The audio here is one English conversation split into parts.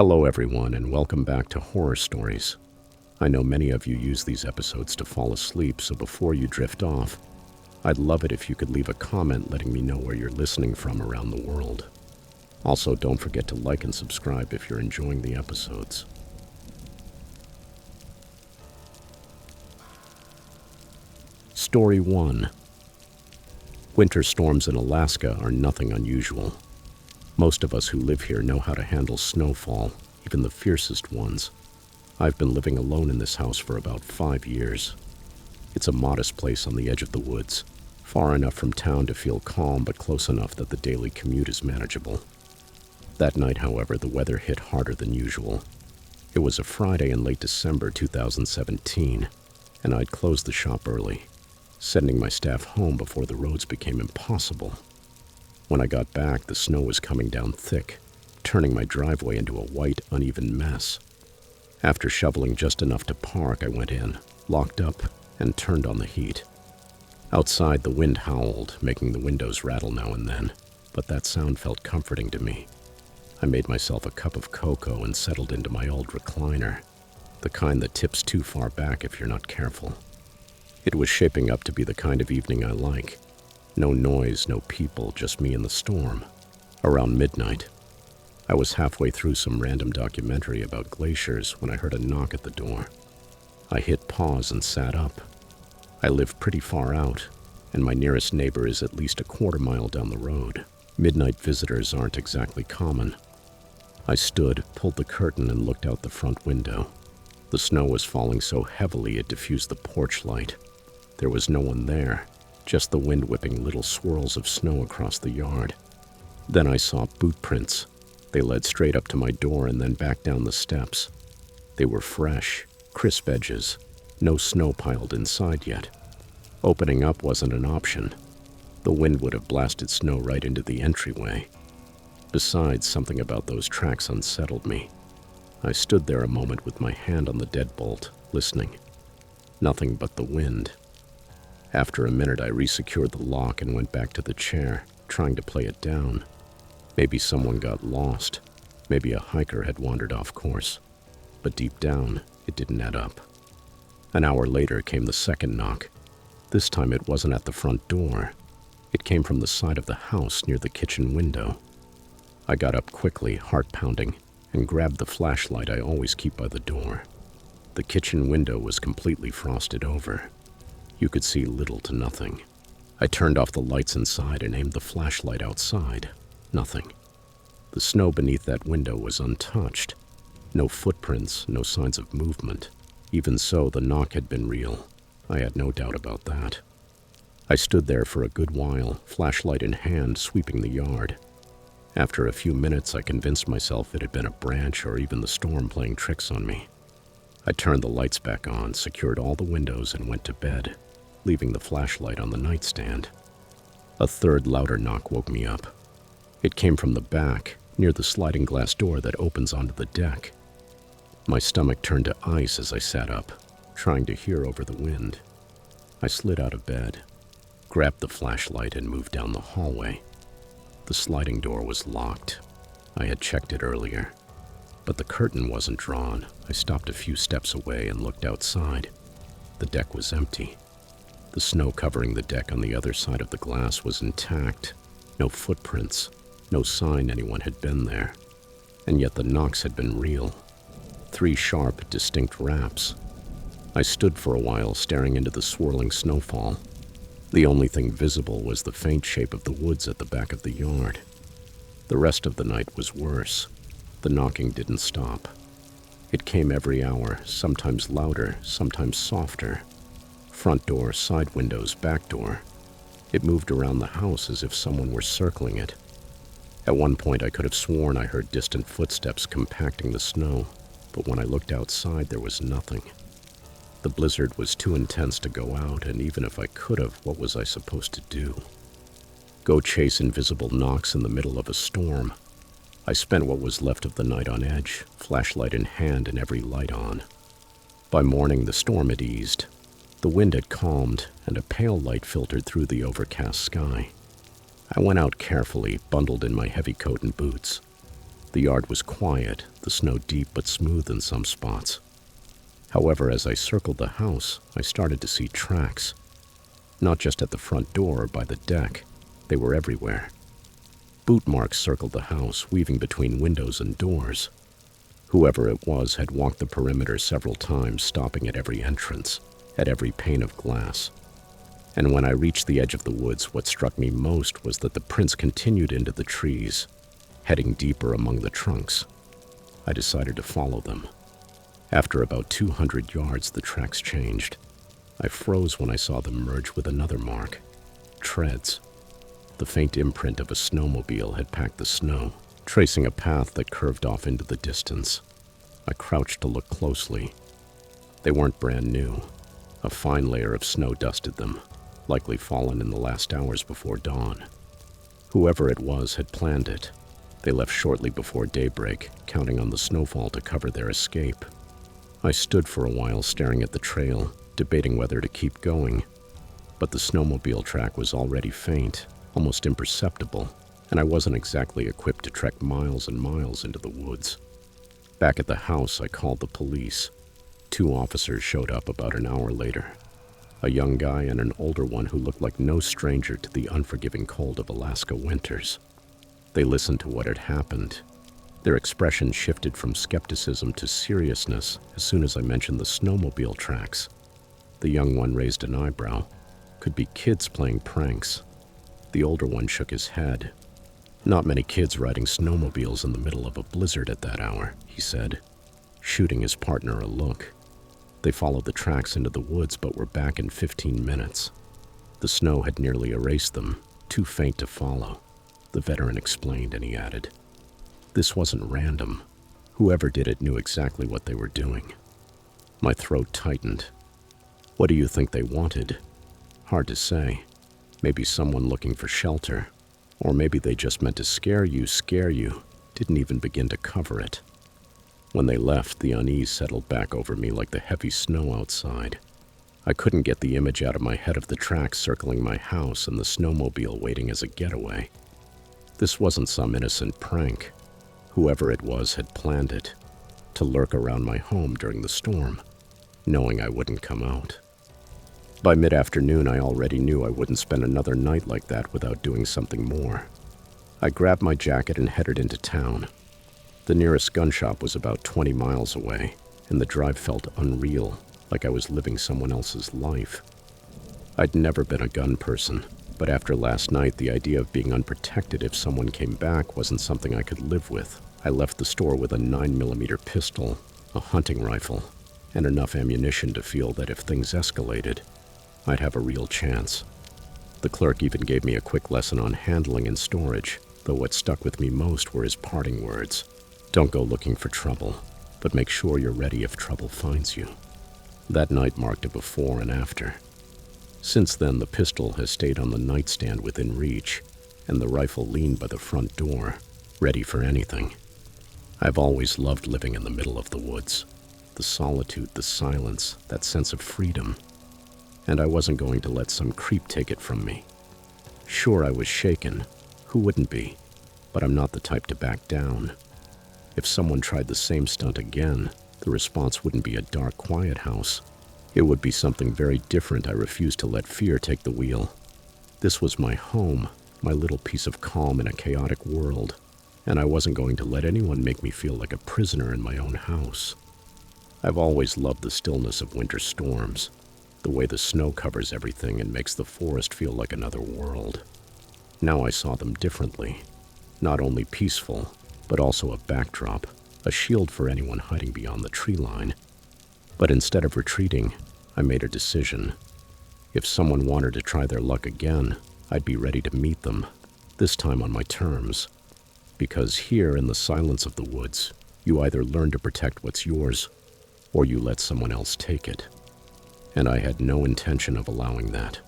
Hello, everyone, and welcome back to Horror Stories. I know many of you use these episodes to fall asleep, so before you drift off, I'd love it if you could leave a comment letting me know where you're listening from around the world. Also, don't forget to like and subscribe if you're enjoying the episodes. Story 1. Winter storms in Alaska are nothing unusual. Most of us who live here know how to handle snowfall, even the fiercest ones. I've been living alone in this house for about 5 years. It's a modest place on the edge of the woods, far enough from town to feel calm but close enough that the daily commute is manageable. That night, however, the weather hit harder than usual. It was a Friday in late December 2017, and I'd closed the shop early, sending my staff home before the roads became impossible. When I got back, the snow was coming down thick, turning my driveway into a white, uneven mess. After shoveling just enough to park, I went in, locked up, and turned on the heat. Outside, the wind howled, making the windows rattle now and then, but that sound felt comforting to me. I made myself a cup of cocoa and settled into my old recliner, the kind that tips too far back if you're not careful. It was shaping up to be the kind of evening I like. No noise, no people, just me and the storm. Around midnight, I was halfway through some random documentary about glaciers when I heard a knock at the door. I hit pause and sat up. I live pretty far out, and my nearest neighbor is at least a quarter mile down the road. Midnight visitors aren't exactly common. I stood, pulled the curtain, and looked out the front window. The snow was falling so heavily it diffused the porch light. There was no one there, just the wind whipping little swirls of snow across the yard. Then I saw boot prints. They led straight up to my door and then back down the steps. They were fresh, crisp edges, no snow piled inside yet. Opening up wasn't an option. The wind would have blasted snow right into the entryway. Besides, something about those tracks unsettled me. I stood there a moment with my hand on the deadbolt, listening. Nothing but the wind. After a minute, I resecured the lock and went back to the chair, trying to play it down. Maybe someone got lost. Maybe a hiker had wandered off course. But deep down, it didn't add up. An hour later came the second knock. This time it wasn't at the front door. It came from the side of the house near the kitchen window. I got up quickly, heart pounding, and grabbed the flashlight I always keep by the door. The kitchen window was completely frosted over. You could see little to nothing. I turned off the lights inside and aimed the flashlight outside. Nothing. The snow beneath that window was untouched. No footprints, no signs of movement. Even so, the knock had been real. I had no doubt about that. I stood there for a good while, flashlight in hand, sweeping the yard. After a few minutes, I convinced myself it had been a branch or even the storm playing tricks on me. I turned the lights back on, secured all the windows, and went to bed, leaving the flashlight on the nightstand. A third, louder knock woke me up. It came from the back, near the sliding glass door that opens onto the deck. My stomach turned to ice as I sat up, trying to hear over the wind. I slid out of bed, grabbed the flashlight, and moved down the hallway. The sliding door was locked. I had checked it earlier, but the curtain wasn't drawn. I stopped a few steps away and looked outside. The deck was empty. The snow covering the deck on the other side of the glass was intact. No footprints, no sign anyone had been there. And yet the knocks had been real. 3 sharp, distinct raps. I stood for a while, staring into the swirling snowfall. The only thing visible was the faint shape of the woods at the back of the yard. The rest of the night was worse. The knocking didn't stop. It came every hour, sometimes louder, sometimes softer. Front door, side windows, back door. It moved around the house as if someone were circling it. At one point, I could have sworn I heard distant footsteps compacting the snow, but when I looked outside, there was nothing. The blizzard was too intense to go out, and even if I could have, what was I supposed to do? Go chase invisible knocks in the middle of a storm? I spent what was left of the night on edge, flashlight in hand and every light on. By morning, the storm had eased. The wind had calmed, and a pale light filtered through the overcast sky. I went out carefully, bundled in my heavy coat and boots. The yard was quiet, the snow deep but smooth in some spots. However, as I circled the house, I started to see tracks. Not just at the front door or by the deck, they were everywhere. Boot marks circled the house, weaving between windows and doors. Whoever it was had walked the perimeter several times, stopping at every entrance, at every pane of glass. And when I reached the edge of the woods, what struck me most was that the prints continued into the trees, heading deeper among the trunks. I decided to follow them. After about 200 yards, the tracks changed. I froze when I saw them merge with another mark. Treads. The faint imprint of a snowmobile had packed the snow, tracing a path that curved off into the distance. I crouched to look closely. They weren't brand new. A fine layer of snow dusted them, likely fallen in the last hours before dawn. Whoever it was had planned it. They left shortly before daybreak, counting on the snowfall to cover their escape. I stood for a while staring at the trail, debating whether to keep going. But the snowmobile track was already faint, almost imperceptible, and I wasn't exactly equipped to trek miles and miles into the woods. Back at the house, I called the police. 2 officers showed up about an hour later. A young guy and an older one who looked like no stranger to the unforgiving cold of Alaska winters. They listened to what had happened. Their expression shifted from skepticism to seriousness as soon as I mentioned the snowmobile tracks. The young one raised an eyebrow. Could be kids playing pranks. The older one shook his head. Not many kids riding snowmobiles in the middle of a blizzard at that hour, he said, shooting his partner a look. They followed the tracks into the woods but were back in 15 minutes. The snow had nearly erased them, too faint to follow. The veteran explained, and he added, "This wasn't random. Whoever did it knew exactly what they were doing." My throat tightened. What do you think they wanted? Hard to say. Maybe someone looking for shelter. Or maybe they just meant to scare you, didn't even begin to cover it. When they left, the unease settled back over me like the heavy snow outside. I couldn't get the image out of my head of the tracks circling my house and the snowmobile waiting as a getaway. This wasn't some innocent prank. Whoever it was had planned it, to lurk around my home during the storm, knowing I wouldn't come out. By mid-afternoon, I already knew I wouldn't spend another night like that without doing something more. I grabbed my jacket and headed into town. The nearest gun shop was about 20 miles away, and the drive felt unreal, like I was living someone else's life. I'd never been a gun person, but after last night, the idea of being unprotected if someone came back wasn't something I could live with. I left the store with a 9mm pistol, a hunting rifle, and enough ammunition to feel that if things escalated, I'd have a real chance. The clerk even gave me a quick lesson on handling and storage, though what stuck with me most were his parting words. Don't go looking for trouble, but make sure you're ready if trouble finds you. That night marked a before and after. Since then, the pistol has stayed on the nightstand within reach, and the rifle leaned by the front door, ready for anything. I've always loved living in the middle of the woods. The solitude, the silence, that sense of freedom. And I wasn't going to let some creep take it from me. Sure, I was shaken. Who wouldn't be? But I'm not the type to back down. If someone tried the same stunt again, the response wouldn't be a dark, quiet house. It would be something very different. I refused to let fear take the wheel. This was my home, my little piece of calm in a chaotic world, and I wasn't going to let anyone make me feel like a prisoner in my own house. I've always loved the stillness of winter storms, the way the snow covers everything and makes the forest feel like another world. Now I saw them differently. Not only peaceful, but also a backdrop, a shield for anyone hiding beyond the tree line. But instead of retreating, I made a decision. If someone wanted to try their luck again, I'd be ready to meet them, this time on my terms. Because here in the silence of the woods, you either learn to protect what's yours, or you let someone else take it. And I had no intention of allowing that.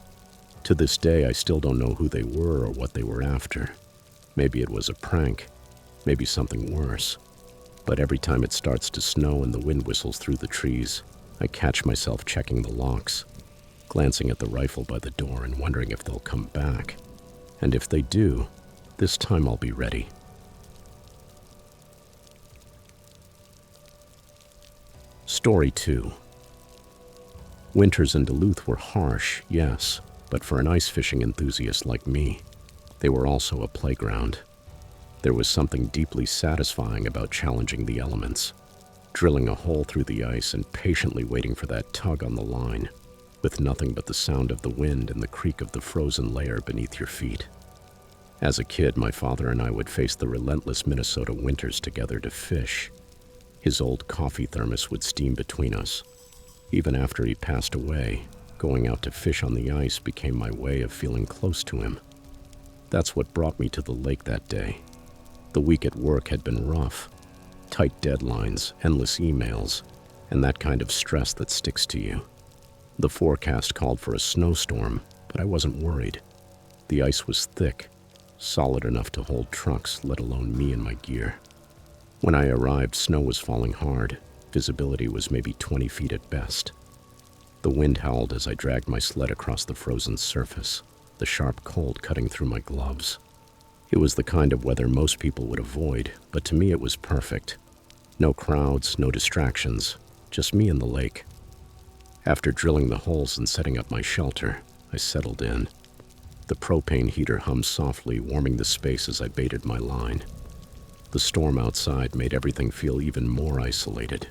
To this day, I still don't know who they were or what they were after. Maybe it was a prank, maybe something worse. But every time it starts to snow and the wind whistles through the trees, I catch myself checking the locks, glancing at the rifle by the door and wondering if they'll come back. And if they do, this time I'll be ready. Story 2. Winters in Duluth were harsh, yes, but for an ice fishing enthusiast like me, they were also a playground. There was something deeply satisfying about challenging the elements, drilling a hole through the ice and patiently waiting for that tug on the line, with nothing but the sound of the wind and the creak of the frozen layer beneath your feet. As a kid, my father and I would face the relentless Minnesota winters together to fish. His old coffee thermos would steam between us. Even after he passed away, going out to fish on the ice became my way of feeling close to him. That's what brought me to the lake that day. The week at work had been rough. Tight deadlines, endless emails, and that kind of stress that sticks to you. The forecast called for a snowstorm, but I wasn't worried. The ice was thick, solid enough to hold trucks, let alone me and my gear. When I arrived, snow was falling hard. Visibility was maybe 20 feet at best. The wind howled as I dragged my sled across the frozen surface, the sharp cold cutting through my gloves. It was the kind of weather most people would avoid, but to me it was perfect. No crowds, no distractions, just me and the lake. After drilling the holes and setting up my shelter, I settled in. The propane heater hummed softly, warming the space as I baited my line. The storm outside made everything feel even more isolated.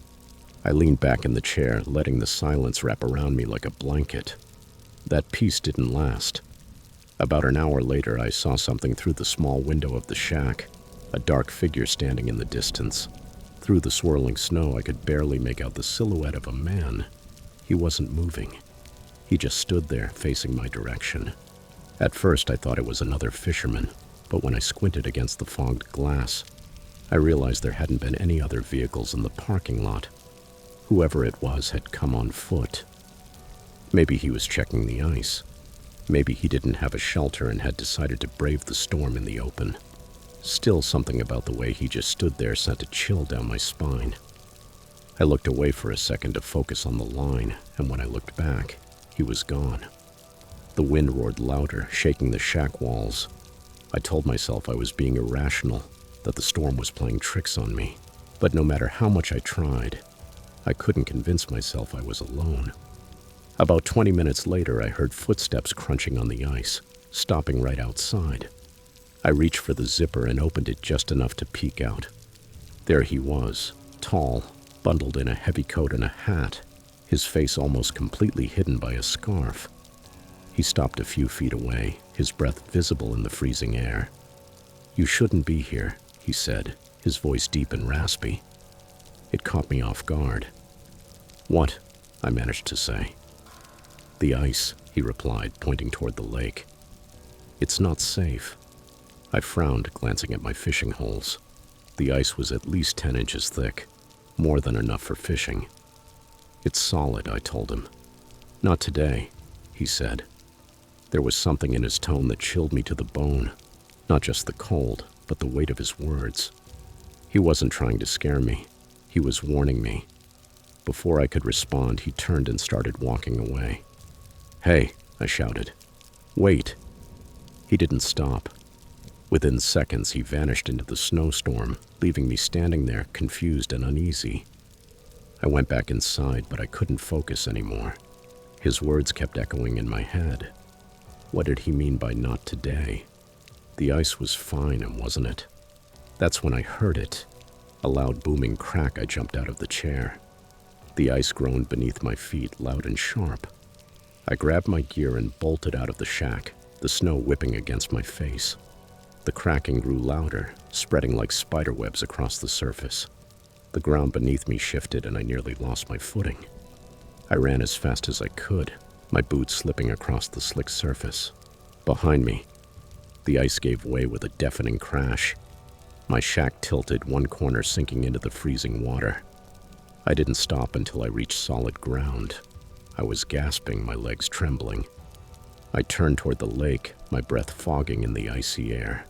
I leaned back in the chair, letting the silence wrap around me like a blanket. That peace didn't last. About an hour later, I saw something through the small window of the shack, a dark figure standing in the distance. Through the swirling snow, I could barely make out the silhouette of a man. He wasn't moving. He just stood there, facing my direction. At first, I thought it was another fisherman, but when I squinted against the fogged glass, I realized there hadn't been any other vehicles in the parking lot. Whoever it was had come on foot. Maybe he was checking the ice. Maybe he didn't have a shelter and had decided to brave the storm in the open. Still, something about the way he just stood there sent a chill down my spine. I looked away for a second to focus on the line, and when I looked back, he was gone. The wind roared louder, shaking the shack walls. I told myself I was being irrational, that the storm was playing tricks on me. But no matter how much I tried, I couldn't convince myself I was alone. About 20 minutes later, I heard footsteps crunching on the ice, stopping right outside. I reached for the zipper and opened it just enough to peek out. There he was, tall, bundled in a heavy coat and a hat, his face almost completely hidden by a scarf. He stopped a few feet away, his breath visible in the freezing air. "You shouldn't be here," he said, his voice deep and raspy. It caught me off guard. "What?" I managed to say. "The ice," he replied, pointing toward the lake. "It's not safe." I frowned, glancing at my fishing holes. The ice was at least 10 inches thick, more than enough for fishing. "It's solid," I told him. "Not today," he said. There was something in his tone that chilled me to the bone, not just the cold, but the weight of his words. He wasn't trying to scare me. He was warning me. Before I could respond, he turned and started walking away. "Hey," I shouted. "Wait." He didn't stop. Within seconds, he vanished into the snowstorm, leaving me standing there, confused and uneasy. I went back inside, but I couldn't focus anymore. His words kept echoing in my head. What did he mean by not today? The ice was fine, wasn't it? That's when I heard it. A loud booming crack. I jumped out of the chair. The ice groaned beneath my feet, loud and sharp. I grabbed my gear and bolted out of the shack, the snow whipping against my face. The cracking grew louder, spreading like spiderwebs across the surface. The ground beneath me shifted and I nearly lost my footing. I ran as fast as I could, my boots slipping across the slick surface. Behind me, the ice gave way with a deafening crash. My shack tilted, one corner sinking into the freezing water. I didn't stop until I reached solid ground. I was gasping, my legs trembling. I turned toward the lake, my breath fogging in the icy air.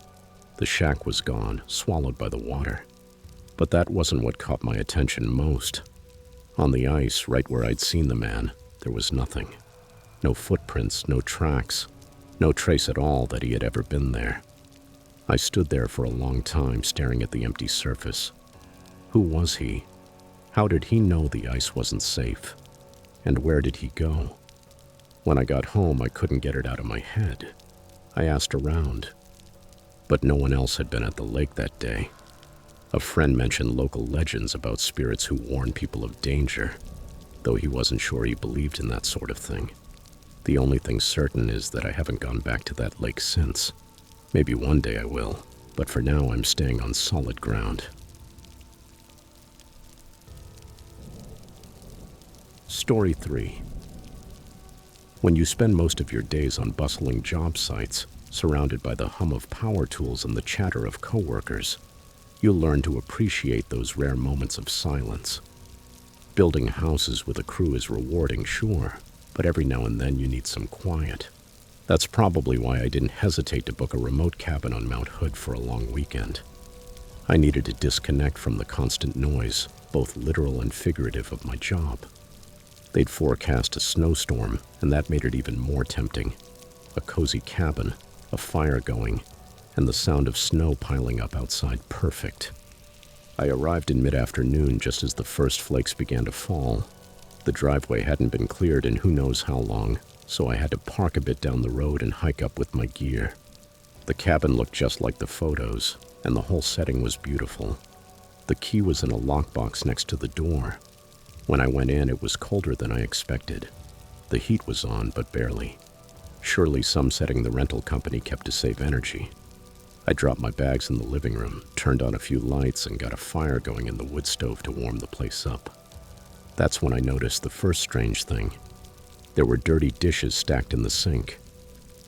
The shack was gone, swallowed by the water. But that wasn't what caught my attention most. On the ice, right where I'd seen the man, there was nothing. No footprints, no tracks, no trace at all that he had ever been there. I stood there for a long time, staring at the empty surface. Who was he? How did he know the ice wasn't safe? And where did he go? When I got home, I couldn't get it out of my head. I asked around, but no one else had been at the lake that day. A friend mentioned local legends about spirits who warn people of danger, though he wasn't sure he believed in that sort of thing. The only thing certain is that I haven't gone back to that lake since. Maybe one day I will, but for now I'm staying on solid ground. Story 3. When you spend most of your days on bustling job sites, surrounded by the hum of power tools and the chatter of coworkers, you'll learn to appreciate those rare moments of silence. Building houses with a crew is rewarding, sure, but every now and then you need some quiet. That's probably why I didn't hesitate to book a remote cabin on Mount Hood for a long weekend. I needed to disconnect from the constant noise, both literal and figurative, of my job. They'd forecast a snowstorm, and that made it even more tempting. A cozy cabin, a fire going, and the sound of snow piling up outside perfect. I arrived in mid-afternoon just as the first flakes began to fall. The driveway hadn't been cleared in who knows how long, so I had to park a bit down the road and hike up with my gear. The cabin looked just like the photos, and the whole setting was beautiful. The key was in a lockbox next to the door. When I went in, it was colder than I expected. The heat was on, but barely. Surely some setting the rental company kept to save energy. I dropped my bags in the living room, turned on a few lights, and got a fire going in the wood stove to warm the place up. That's when I noticed the first strange thing. There were dirty dishes stacked in the sink.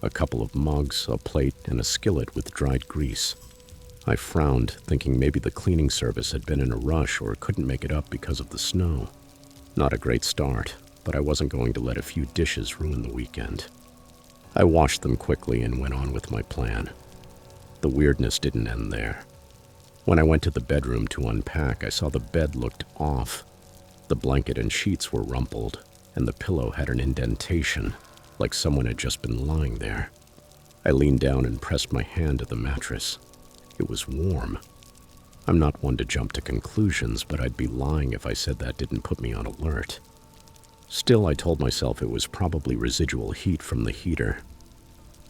A couple of mugs, a plate, and a skillet with dried grease. I frowned, thinking maybe the cleaning service had been in a rush or couldn't make it up because of the snow. Not a great start, but I wasn't going to let a few dishes ruin the weekend. I washed them quickly and went on with my plan. The weirdness didn't end there. When I went to the bedroom to unpack, I saw the bed looked off. The blanket and sheets were rumpled, and the pillow had an indentation, like someone had just been lying there. I leaned down and pressed my hand to the mattress. It was warm. I'm not one to jump to conclusions, but I'd be lying if I said that didn't put me on alert. Still, I told myself it was probably residual heat from the heater.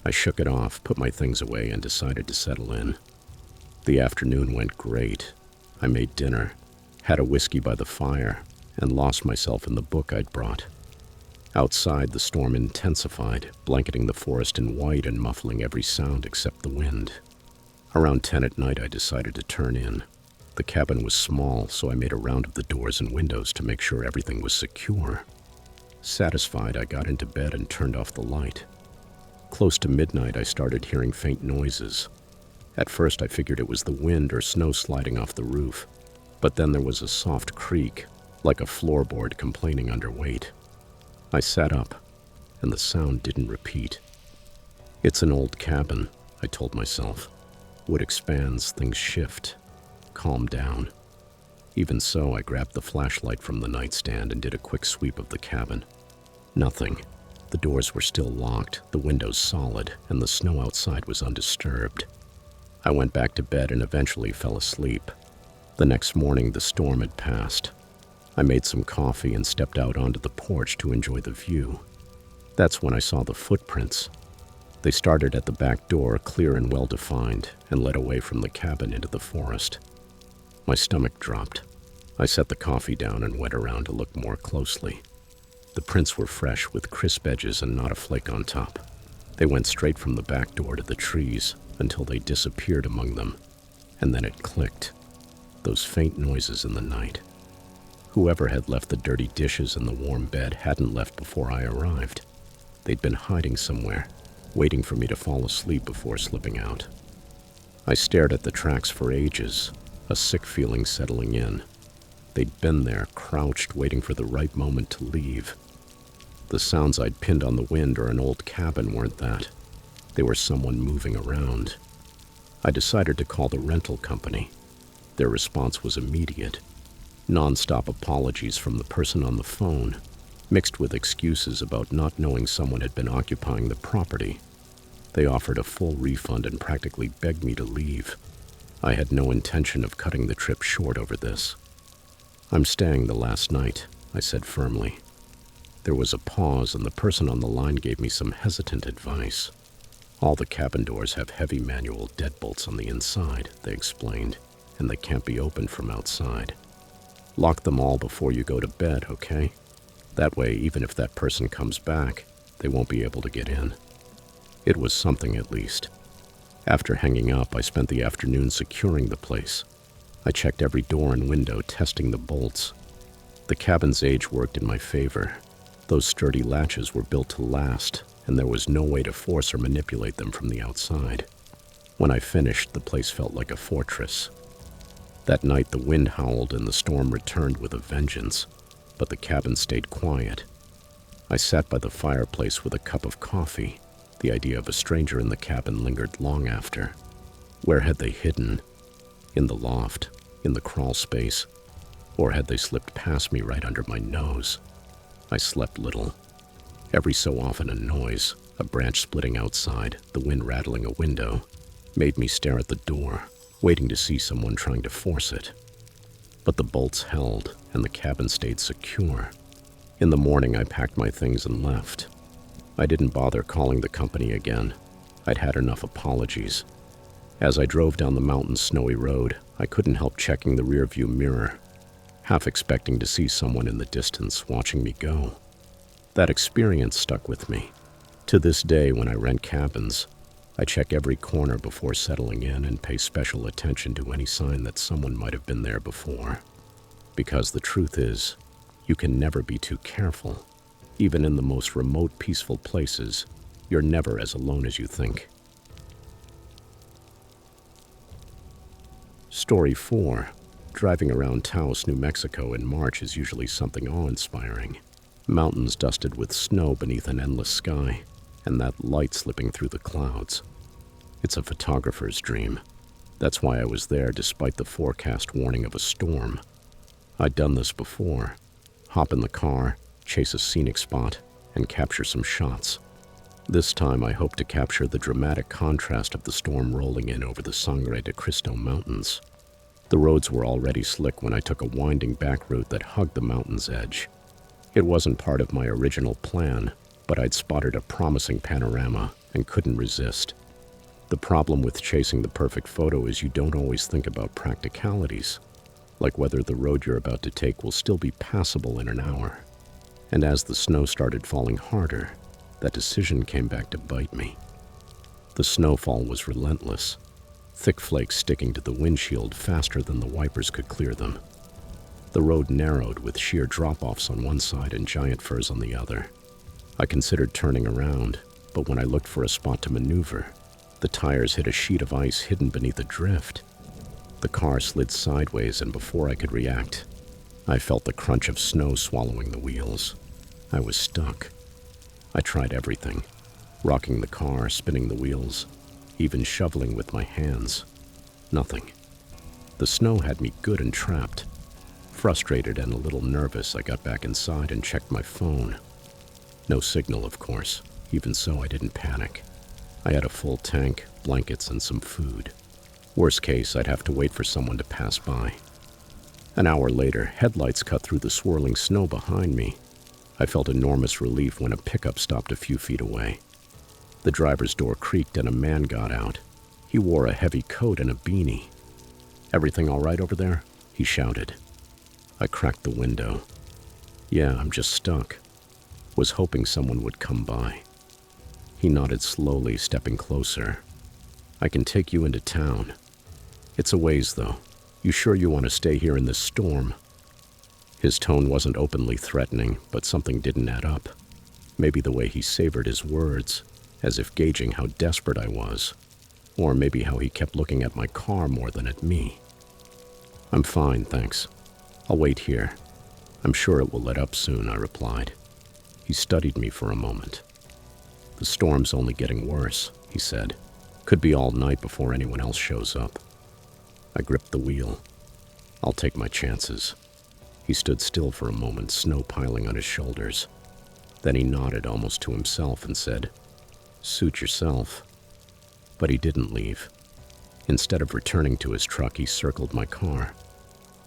I shook it off, put my things away, and decided to settle in. The afternoon went great. I made dinner, had a whiskey by the fire, and lost myself in the book I'd brought. Outside, the storm intensified, blanketing the forest in white and muffling every sound except the wind. Around 10 at night, I decided to turn in. The cabin was small, so I made a round of the doors and windows to make sure everything was secure. Satisfied, I got into bed and turned off the light. Close to midnight, I started hearing faint noises. At first, I figured it was the wind or snow sliding off the roof, but then there was a soft creak, like a floorboard complaining under weight. I sat up, and the sound didn't repeat. It's an old cabin, I told myself. Wood expands, things shift. Calm down. Even so, I grabbed the flashlight from the nightstand and did a quick sweep of the cabin. Nothing. The doors were still locked, the windows solid, and the snow outside was undisturbed. I went back to bed and eventually fell asleep. The next morning, the storm had passed. I made some coffee and stepped out onto the porch to enjoy the view. That's when I saw the footprints. They started at the back door, clear and well-defined, and led away from the cabin into the forest. My stomach dropped. I set the coffee down and went around to look more closely. The prints were fresh, with crisp edges and not a flake on top. They went straight from the back door to the trees until they disappeared among them. And then it clicked. Those faint noises in the night. Whoever had left the dirty dishes in the warm bed hadn't left before I arrived. They'd been hiding somewhere, waiting for me to fall asleep before slipping out. I stared at the tracks for ages, a sick feeling settling in. They'd been there, crouched, waiting for the right moment to leave. The sounds I'd pinned on the wind or an old cabin weren't that. They were someone moving around. I decided to call the rental company. Their response was immediate. Non-stop apologies from the person on the phone, mixed with excuses about not knowing someone had been occupying the property. They offered a full refund and practically begged me to leave. I had no intention of cutting the trip short over this. "I'm staying the last night," I said firmly. There was a pause, and the person on the line gave me some hesitant advice. "All the cabin doors have heavy manual deadbolts on the inside," they explained, "and they can't be opened from outside. Lock them all before you go to bed, okay? That way, even if that person comes back, they won't be able to get in." It was something, at least. After hanging up, I spent the afternoon securing the place. I checked every door and window, testing the bolts. The cabin's age worked in my favor. Those sturdy latches were built to last, and there was no way to force or manipulate them from the outside. When I finished, the place felt like a fortress. That night, the wind howled and the storm returned with a vengeance, but the cabin stayed quiet. I sat by the fireplace with a cup of coffee. The idea of a stranger in the cabin lingered long after. Where had they hidden? In the loft? In the crawl space? Or had they slipped past me right under my nose? I slept little. Every so often a noise, a branch splitting outside, the wind rattling a window, made me stare at the door, waiting to see someone trying to force it. But the bolts held, and the cabin stayed secure. In the morning, I packed my things and left. I didn't bother calling the company again. I'd had enough apologies. As I drove down the mountain's snowy road, I couldn't help checking the rearview mirror, half expecting to see someone in the distance watching me go. That experience stuck with me. To this day, when I rent cabins, I check every corner before settling in and pay special attention to any sign that someone might have been there before. Because the truth is, you can never be too careful. Even in the most remote, peaceful places, you're never as alone as you think. Story 4. Driving around Taos, New Mexico in March is usually something awe-inspiring. Mountains dusted with snow beneath an endless sky, and that light slipping through the clouds. It's a photographer's dream. That's why I was there despite the forecast warning of a storm. I'd done this before. Hop in the car, chase a scenic spot, and capture some shots. This time I hoped to capture the dramatic contrast of the storm rolling in over the Sangre de Cristo Mountains. The roads were already slick when I took a winding back route that hugged the mountain's edge. It wasn't part of my original plan, but I'd spotted a promising panorama and couldn't resist. The problem with chasing the perfect photo is you don't always think about practicalities, like whether the road you're about to take will still be passable in an hour. And as the snow started falling harder, that decision came back to bite me. The snowfall was relentless, thick flakes sticking to the windshield faster than the wipers could clear them. The road narrowed with sheer drop-offs on one side and giant firs on the other. I considered turning around, but when I looked for a spot to maneuver, the tires hit a sheet of ice hidden beneath a drift. The car slid sideways, and before I could react, I felt the crunch of snow swallowing the wheels. I was stuck. I tried everything, rocking the car, spinning the wheels, even shoveling with my hands. Nothing. The snow had me good and trapped. Frustrated and a little nervous, I got back inside and checked my phone. No signal, of course. Even so, I didn't panic. I had a full tank, blankets, and some food. Worst case, I'd have to wait for someone to pass by. An hour later, headlights cut through the swirling snow behind me. I felt enormous relief when a pickup stopped a few feet away. The driver's door creaked and a man got out. He wore a heavy coat and a beanie. "Everything all right over there?" he shouted. I cracked the window. "Yeah, I'm just stuck." Was hoping someone would come by. He nodded slowly, stepping closer. "I can take you into town. It's a ways, though. You sure you want to stay here in this storm?" His tone wasn't openly threatening, but something didn't add up. Maybe the way he savored his words, as if gauging how desperate I was. Or maybe how he kept looking at my car more than at me. "I'm fine, thanks. I'll wait here. I'm sure it will let up soon," I replied. He studied me for a moment. "The storm's only getting worse," he said. "Could be all night before anyone else shows up." I gripped the wheel. "I'll take my chances." He stood still for a moment, snow piling on his shoulders. Then he nodded almost to himself and said, "Suit yourself." But he didn't leave. Instead of returning to his truck, he circled my car.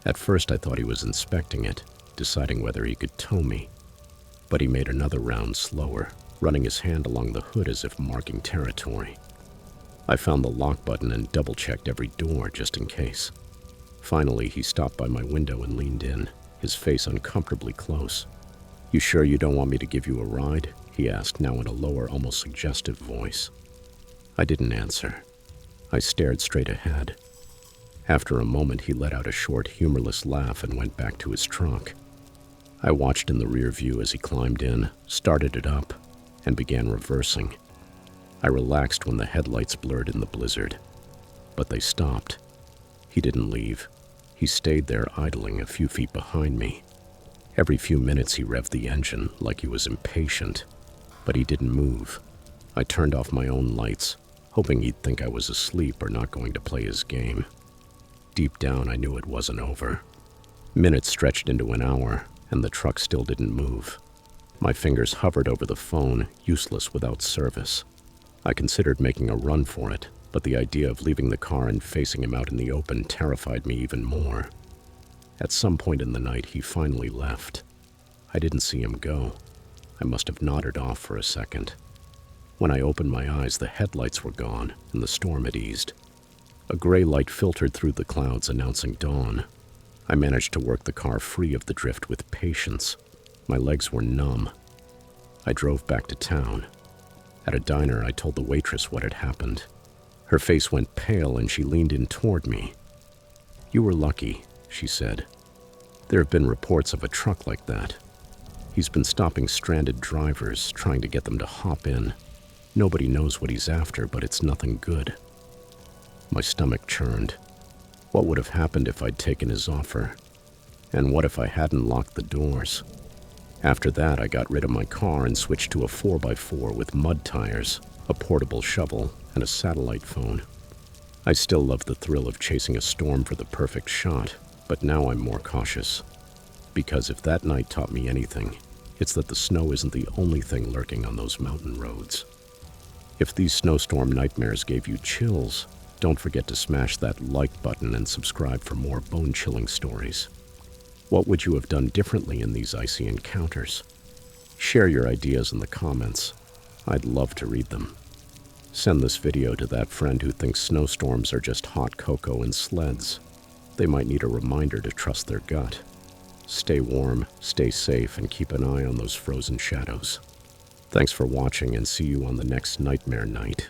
At first I thought he was inspecting it, deciding whether he could tow me. But he made another round slower, running his hand along the hood as if marking territory. I found the lock button and double-checked every door just in case. Finally, he stopped by my window and leaned in, his face uncomfortably close. "You sure you don't want me to give you a ride?" he asked, now in a lower, almost suggestive voice. I didn't answer. I stared straight ahead. After a moment, he let out a short, humorless laugh and went back to his truck. I watched in the rear view as he climbed in, started it up, and began reversing. I relaxed when the headlights blurred in the blizzard. But they stopped. He didn't leave. He stayed there idling a few feet behind me. Every few minutes he revved the engine like he was impatient, but he didn't move. I turned off my own lights, hoping he'd think I was asleep or not going to play his game. Deep down, I knew it wasn't over. Minutes stretched into an hour, and the truck still didn't move. My fingers hovered over the phone, useless without service. I considered making a run for it, but the idea of leaving the car and facing him out in the open terrified me even more. At some point in the night, he finally left. I didn't see him go. I must have nodded off for a second. When I opened my eyes, the headlights were gone, and the storm had eased. A gray light filtered through the clouds, announcing dawn. I managed to work the car free of the drift with patience. My legs were numb. I drove back to town. At a diner, I told the waitress what had happened. Her face went pale and she leaned in toward me. "You were lucky," she said. "There have been reports of a truck like that. He's been stopping stranded drivers, trying to get them to hop in. Nobody knows what he's after, but it's nothing good." My stomach churned. What would have happened if I'd taken his offer? And what if I hadn't locked the doors? After that, I got rid of my car and switched to a 4x4 with mud tires, a portable shovel, and a satellite phone. I still love the thrill of chasing a storm for the perfect shot, but now I'm more cautious. Because if that night taught me anything, it's that the snow isn't the only thing lurking on those mountain roads. If these snowstorm nightmares gave you chills, don't forget to smash that like button and subscribe for more bone-chilling stories. What would you have done differently in these icy encounters? Share your ideas in the comments. I'd love to read them. Send this video to that friend who thinks snowstorms are just hot cocoa and sleds. They might need a reminder to trust their gut. Stay warm, stay safe, and keep an eye on those frozen shadows. Thanks for watching, and see you on the next Nightmare Night.